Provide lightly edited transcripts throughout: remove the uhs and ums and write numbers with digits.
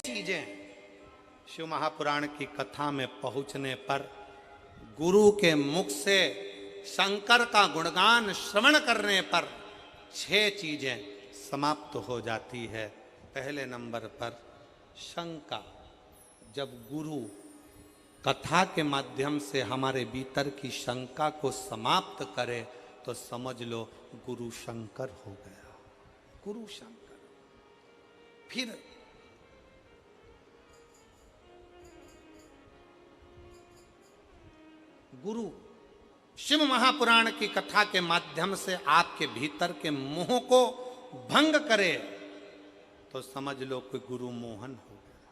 चीजें शिव महापुराण की कथा में पहुंचने पर गुरु के मुख से शंकर का गुणगान श्रवण करने पर 6 चीजें समाप्त हो जाती है। पहले नंबर पर शंका। जब गुरु कथा के माध्यम से हमारे भीतर की शंका को समाप्त करे तो समझ लो गुरु शंकर हो गया। गुरु शंकर। फिर गुरु शिव महापुराण की कथा के माध्यम से आपके भीतर के मोह को भंग करे तो समझ लो कि गुरु मोहन हो गया।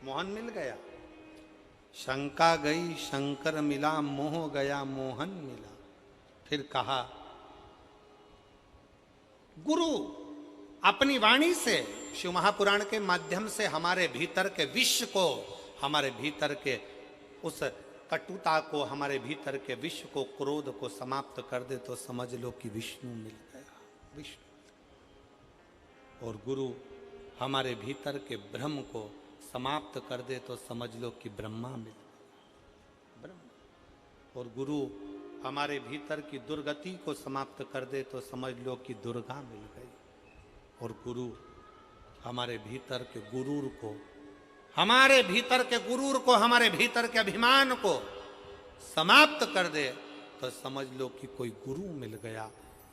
मोहन मिल गया। शंका गई शंकर मिला, मोह गया मोहन मिला। फिर कहा गुरु अपनी वाणी से शिव महापुराण के माध्यम से हमारे भीतर के विश्व को, हमारे भीतर के उस कटुता को, हमारे भीतर के विश्व को, क्रोध को समाप्त कर दे तो समझ लो कि विष्णु मिल गया। विष्णु। और गुरु हमारे भीतर के भ्रम को समाप्त कर दे तो समझ लो कि ब्रह्मा मिल गया। ब्रह्मा। और गुरु हमारे भीतर की दुर्गति को समाप्त कर दे तो समझ लो कि दुर्गा मिल गई। और गुरु हमारे भीतर के गुरूर को, हमारे भीतर के गुरूर को, हमारे भीतर के अभिमान को समाप्त कर दे तो समझ लो कि कोई गुरु मिल गया।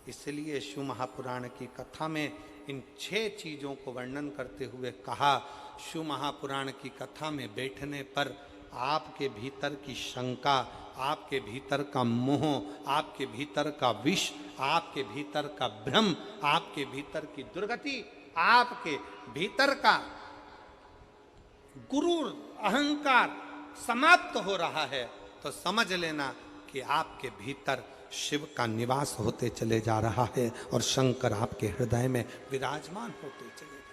इसलिए शिव महापुराण की कथा में इन 6 चीजों को वर्णन करते हुए कहा, शिव महापुराण की कथा में बैठने पर आपके भीतर की शंका, आपके भीतर का मोह, आपके भीतर का विष, आपके भीतर का भ्रम, आपके भीतर की दुर्गति, आपके भीतर का गुरूर अहंकार समाप्त हो रहा है तो समझ लेना कि आपके भीतर शिव का निवास होते चले जा रहा है और शंकर आपके हृदय में विराजमान होते चले जा रहे हैं।